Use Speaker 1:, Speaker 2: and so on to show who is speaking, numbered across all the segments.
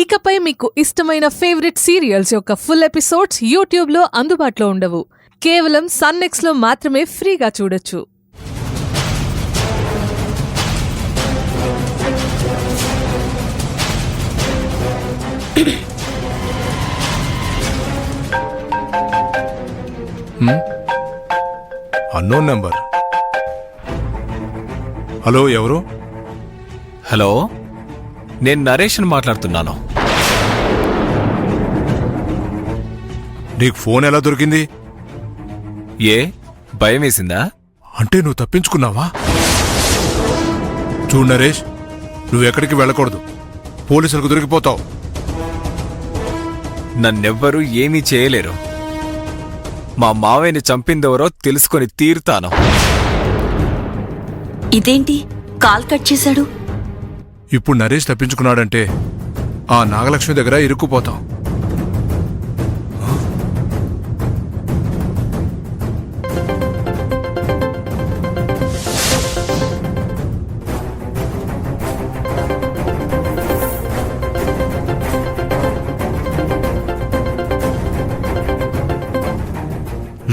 Speaker 1: ఇకపై మీకు ఇష్టమైన ఫేవరెట్ సీరియల్స్ యొక్క ఫుల్ ఎపిసోడ్స్ యూట్యూబ్లో అందుబాటులో ఉండవు. కేవలం సన్నెక్స్లో మాత్రమే ఫ్రీగా చూడొచ్చు.
Speaker 2: Unknown number. హలో, ఎవరు?
Speaker 3: హలో, నేను నరేష్ని మాట్లాడుతున్నాను.
Speaker 2: నీకు ఫోన్ ఎలా దొరికింది?
Speaker 3: ఏ భయం వేసిందా?
Speaker 2: అంటే నువ్వు తప్పించుకున్నావా? చూడు నరేష్, నువ్వెక్కడికి వెళ్ళకూడదు. పోలీసులకు దొరికిపోతావు.
Speaker 3: నన్నెవ్వరూ ఏమీ చేయలేరు. మా మావయ్యని చంపిందెవరో తెలుసుకొని తీరుతాను.
Speaker 4: ఇదేంటి కాల్ కట్ చేశాడు?
Speaker 2: ఇప్పుడు నరేష్ తప్పించుకున్నాడంటే ఆ నాగలక్ష్మి దగ్గర ఇరుక్కుపోతాం.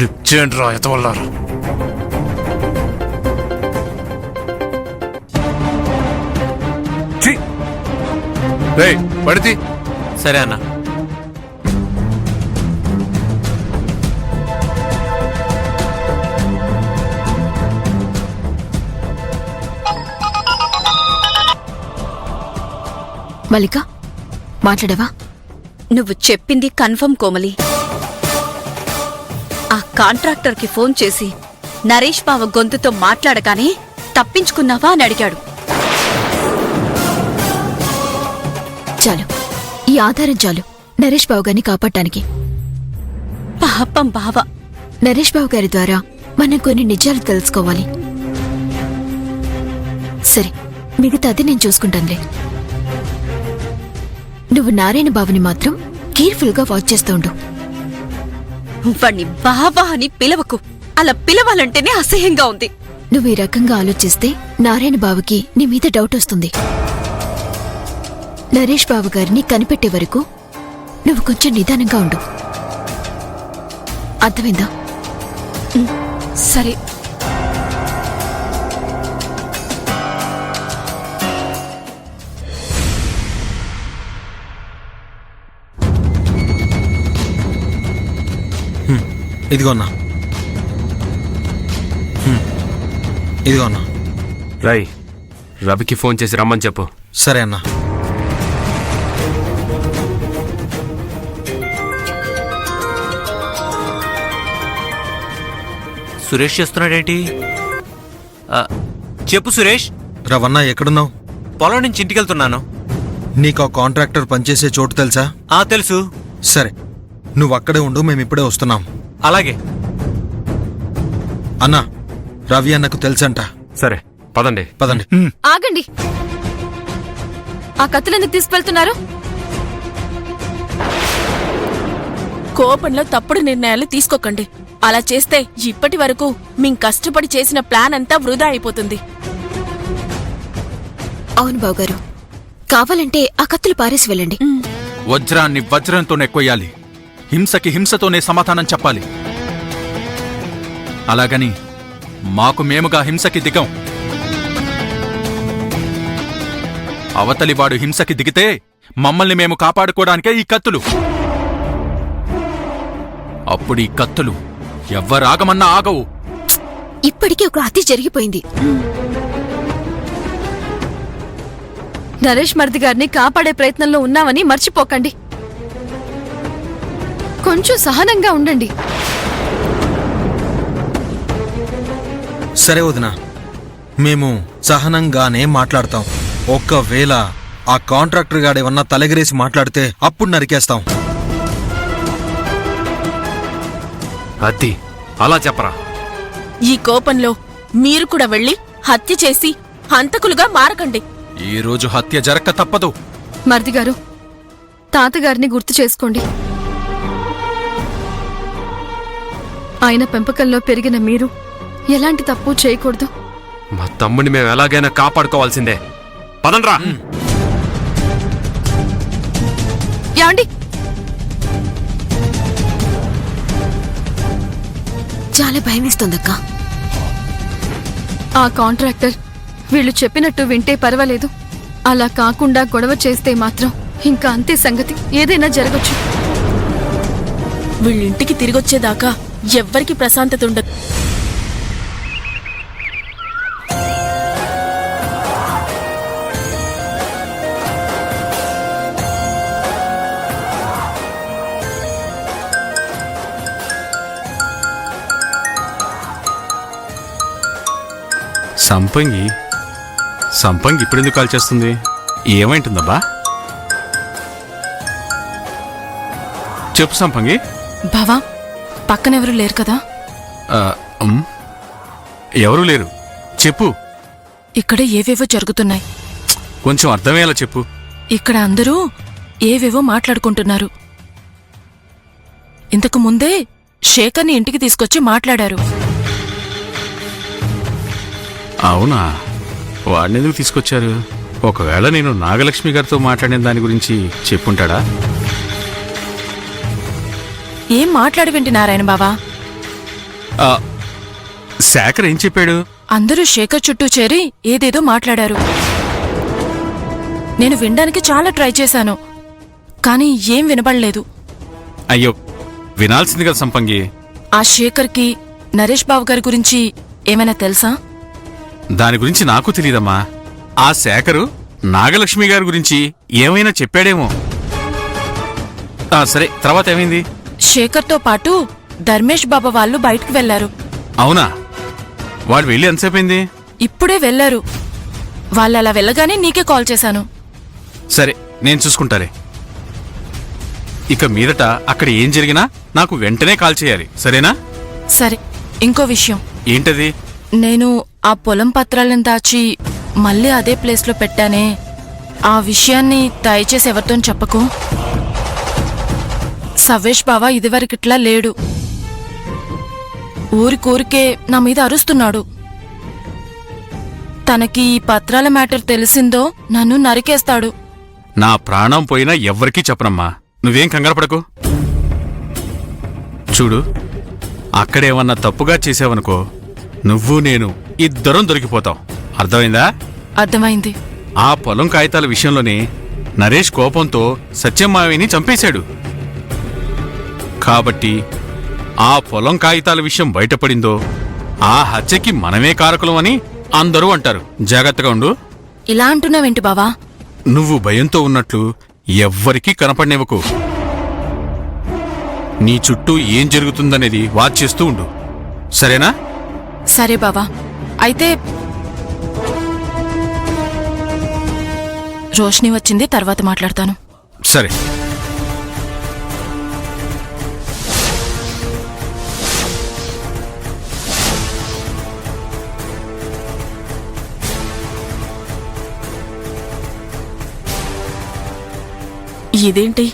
Speaker 2: లిఫ్ట్ చేయండి రా, ఎతవల్లారా. రేయ్, పడితే
Speaker 3: సరే అన్న.
Speaker 4: మల్లిక, మాట్లాడవా? నువ్వు చెప్పింది కన్ఫర్మ్ కోమలి. ఆ కాంట్రాక్టర్కి ఫోన్ చేసి నరేష్ బావ గొంతుతో మాట్లాడగానే తప్పించుకున్నావా అని అడిగాడు.
Speaker 5: చాలు, ఈ ఆధారం చాలు నరేష్ బాబు గారిని కాపాడటానికి.
Speaker 4: పాపం బావ.
Speaker 5: నరేష్ బాబు గారి ద్వారా మనం కొన్ని నిజాలు తెలుసుకోవాలి. సరే, మిగతాది నేను చూసుకుంటానులే. నువ్వు నారాయణ బాబుని మాత్రం కేర్ఫుల్ గా వాచ్ చేస్తూ ఉండు.
Speaker 4: వాణ్ణి బావా అని పిలవకు. అలా పిలవాలంటేనే అసహ్యంగా ఉంది.
Speaker 5: నువ్వు ఈ రకంగా ఆలోచిస్తే నారాయణ బాబుకి నీ మీద డౌట్ వస్తుంది. నరేష్ బాబు గారిని కనిపెట్టే వరకు నువ్వు కొంచెం నిదానంగా ఉండు. అర్థమైందా?
Speaker 4: సరే.
Speaker 6: ఇదిగో అన్నా, ఇదిగో అన్నా.
Speaker 7: రై, రవికి ఫోన్ చేసి రమ్మని చెప్పు.
Speaker 6: సరే అన్నా.
Speaker 8: సురేష్ చేస్తున్నాడేంటి? చెప్పు సురేష్.
Speaker 6: రవన్నా, ఎక్కడున్నావు?
Speaker 8: పొలం నుంచి ఇంటికెళ్తున్నాను.
Speaker 6: నీకు ఆ కాంట్రాక్టర్ పనిచేసే చోటు తెలుసా?
Speaker 8: తెలుసు.
Speaker 6: సరే, నువ్వు అక్కడే ఉండు, మేమిప్పుడే వస్తున్నాం.
Speaker 8: అలాగే.
Speaker 6: అన్నా, రవి అన్నకు తెలుసంట.
Speaker 7: సరే, పదండి.
Speaker 6: పదండి.
Speaker 5: ఆగండి. ఆ కత్తులెందుకు తీసుకెళ్తున్నారు?
Speaker 9: కోపంలో తప్పుడు నిర్ణయాలు తీసుకోకండి. అలా చేస్తే ఇప్పటి వరకు మేం కష్టపడి చేసిన ప్లాన్ అంతా వృధా అయిపోతుంది.
Speaker 5: అవును బావగారు, కావాలంటే ఆ కత్తులు పారేసి వెళ్ళండి.
Speaker 10: వజ్రాన్ని వజ్రంతోనే కొయ్యాలి, హింసకి హింసతోనే సమాధానం చెప్పాలి. అలాగని మాకు మేముగా హింసకి దిగం. అవతలివాడు హింసకి దిగితే మమ్మల్ని మేము కాపాడుకోవడానికే ఈ కత్తులు. అప్పుడు ఈ కత్తులు ఎవ్వరాగమన్నా ఆగవు.
Speaker 5: ఇప్పటికీ ఒక హత్య జరిగిపోయింది.
Speaker 9: నరేష్ మర్ది గారిని కాపాడే ప్రయత్నంలో ఉన్నామని మర్చిపోకండి. కొంచెం సహనంగా ఉండండి.
Speaker 6: సరే వదినా, మేము సహనంగానే మాట్లాడతాం. ఒక్కవేళ ఆ కాంట్రాక్టర్ గాడేమన్నా తలెగరేసి మాట్లాడితే అప్పుడు నరికేస్తాం.
Speaker 7: అద్ది అలా చెప్పరా.
Speaker 9: ఈ కోపంలో మీరు కూడా వెళ్లి హత్య చేసి హంతకులుగా మారకండి.
Speaker 10: ఈ రోజు హత్య జరక్క తప్పదు.
Speaker 9: మర్దిగారు, తాతగారిని గుర్తు చేసుకోండి. ఆయన పెంపకంలో పెరిగిన మీరు ఎలాంటి తప్పు చేయకూడదు.
Speaker 7: మా తమ్ముడిని మేము ఎలాగైనా కాపాడుకోవాల్సిందే. పదండ్రా.
Speaker 5: ఏమండి? చాలా భయమేస్తోందక్క.
Speaker 11: ఆ కాంట్రాక్టర్ వీళ్ళు చెప్పినట్టు వింటే పర్వాలేదు, అలా కాకుండా గొడవ చేస్తే మాత్రం ఇంకా అంతే సంగతి. ఏదైనా జరగచ్చు.
Speaker 9: వీళ్ళింటికి తిరిగొచ్చేదాకా ఎవ్వరికి ప్రశాంతత ఉండదు.
Speaker 7: సంపంగి సంపంగి ఇప్పుడెందుకు కాల్ చేస్తుంది? ఏమైంటుందబ్బా? చెప్పు సంపంగి.
Speaker 9: బావా, పక్కనెవరూ లేరు కదా?
Speaker 7: ఎవరూ లేరు, చెప్పు.
Speaker 9: ఇక్కడ ఏవేవో జరుగుతున్నాయి.
Speaker 7: కొంచెం అర్థమయ్యేలా చెప్పు.
Speaker 9: ఇక్కడ అందరూ ఏవేవో మాట్లాడుకుంటున్నారు. ఇంతకు ముందే శేఖర్ని ఇంటికి తీసుకొచ్చి మాట్లాడారు.
Speaker 7: అవునా? వాడినెందుకు తీసుకొచ్చారు? ఒకవేళ నేను నాగలక్ష్మి గారితో మాట్లాడిన దాని గురించి చెప్పుంటాడా?
Speaker 9: ఏం మాట్లాడి నారాయణ బావా?
Speaker 7: శేఖర్ ఏం చెప్పాడు?
Speaker 9: అందరూ శేఖర్ చుట్టూ చేరి ఏదేదో మాట్లాడారు. నేను వినడానికి చాలా ట్రై చేశాను, కానీ ఏం వినబడలేదు.
Speaker 7: అయ్యో, వినాల్సింది కదా సంపంగి.
Speaker 9: ఆ శేఖర్కి నరేష్ బాబు గారి గురించి ఏమైనా తెలుసా?
Speaker 7: దాని గురించి నాకు తెలియదమ్మా. ఆ శేఖరు నాగలక్ష్మి గారి గురించి ఏమైనా చెప్పాడేమో. సరే, తర్వాత ఏమైంది?
Speaker 9: శేఖర్తో పాటు ధర్మేష్ బాబా వాళ్ళు బయటకు వెళ్లారు.
Speaker 7: అవునా? వాడు వెళ్ళి ఎంతసేపైంది?
Speaker 9: ఇప్పుడే వెళ్లారు. వాళ్ళు అలా వెళ్ళగానే నీకే కాల్ చేశాను.
Speaker 7: సరే, నేను చూసుకుంటారే. ఇక మీదట అక్కడ ఏం జరిగినా నాకు వెంటనే కాల్ చేయాలి, సరేనా?
Speaker 9: సరే, ఇంకో విషయం.
Speaker 7: ఏంటది?
Speaker 9: నేను ఆ పొలం పత్రాలను దాచి మళ్ళీ అదే ప్లేస్లో పెట్టానే, ఆ విషయాన్ని దయచేసి ఎవరితో చెప్పకు. సవేష్ బావా ఇదివరకిట్లా లేడు. ఊరికూరికే నా మీద అరుస్తున్నాడు. తనకి ఈ పత్రాల మ్యాటర్ తెలిసిందో నన్ను నరికేస్తాడు.
Speaker 7: నా ప్రాణం పోయినా ఎవ్వరికీ చెప్పనమ్మా, నువ్వేం కంగారు పడకు. చూడు, అక్కడేమన్నా తప్పుగా చేసావనుకో, నువ్వు నేను ఇద్దరం దొరికిపోతాం. అర్థమైందా?
Speaker 9: అర్థమైంది.
Speaker 7: ఆ పొలం కాగితాల విషయంలోనే నరేష్ కోపంతో సత్యమావిని చంపేశాడు. కాబట్టి ఆ పొలం కాగితాల విషయం బయటపడిందో ఆ హత్యకి మనమే కారకులం అని అందరూ అంటారు. జాగ్రత్తగా ఉండు.
Speaker 9: ఇలా అంటున్నావేంటి బావా?
Speaker 7: నువ్వు భయంతో ఉన్నట్లు ఎవ్వరికీ కనపడనివ్వకు. నీ చుట్టూ ఏం జరుగుతుందనేది వాచ్ చేస్తూ ఉండు, సరేనా?
Speaker 9: సరే బావా. అయితే రోష్ని వచ్చింది, తర్వాత మాట్లాడతాను.
Speaker 7: సరే.
Speaker 9: ఇదేంటి,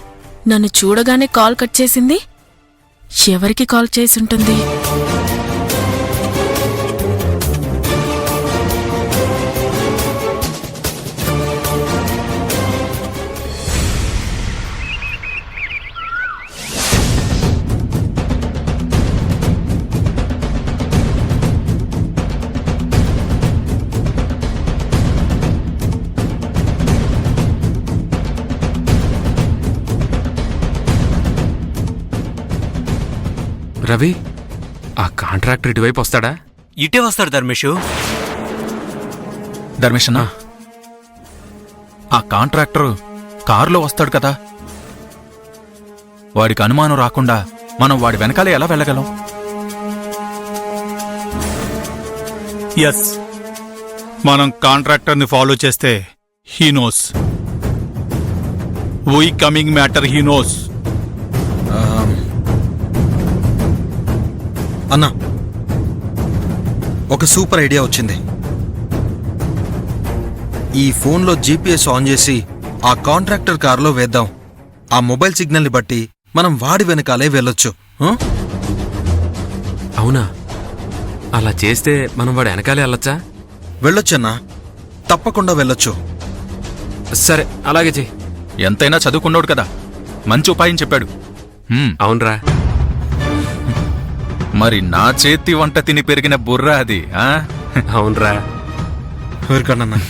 Speaker 9: నన్ను చూడగానే కాల్ కట్ చేసింది? ఎవరికి కాల్ చేసుంటుంది?
Speaker 7: రవి, ఆ కాంట్రాక్టర్ ఇటువైపు వస్తాడా?
Speaker 8: ఇటే వస్తాడు ధర్మేషు.
Speaker 10: ధర్మేషన్నా, ఆ కాంట్రాక్టర్ కారులో వస్తాడు కదా, వాడికి అనుమానం రాకుండా మనం వాడి వెనకాలే ఎలా వెళ్ళగలం?
Speaker 12: ఎస్, మనం కాంట్రాక్టర్ని ఫాలో చేస్తే he knows. We coming matter he knows.
Speaker 6: అన్నా, ఒక సూపర్ ఐడియా వచ్చింది. ఈ ఫోన్లో జీపీఎస్ ఆన్ చేసి ఆ కాంట్రాక్టర్ కారులో వేద్దాం. ఆ మొబైల్ సిగ్నల్ని బట్టి మనం వాడి వెనకాలే వెళ్ళొచ్చు.
Speaker 7: అవునా? అలా చేస్తే మనం వాడు వెనకాలే వెళ్ళొచ్చా?
Speaker 6: వెళ్ళొచ్చన్నా, తప్పకుండా వెళ్ళొచ్చు.
Speaker 7: సరే, అలాగే చెయ్యి.
Speaker 10: ఎంతైనా చదువుకున్నాడు కదా, మంచి ఉపాయం చెప్పాడు.
Speaker 7: అవునరా.
Speaker 10: మరి నా చేతి వంట తిని పెరిగిన బుర్ర అది.
Speaker 7: అవునరా.
Speaker 6: ఊరుకోండన్నా.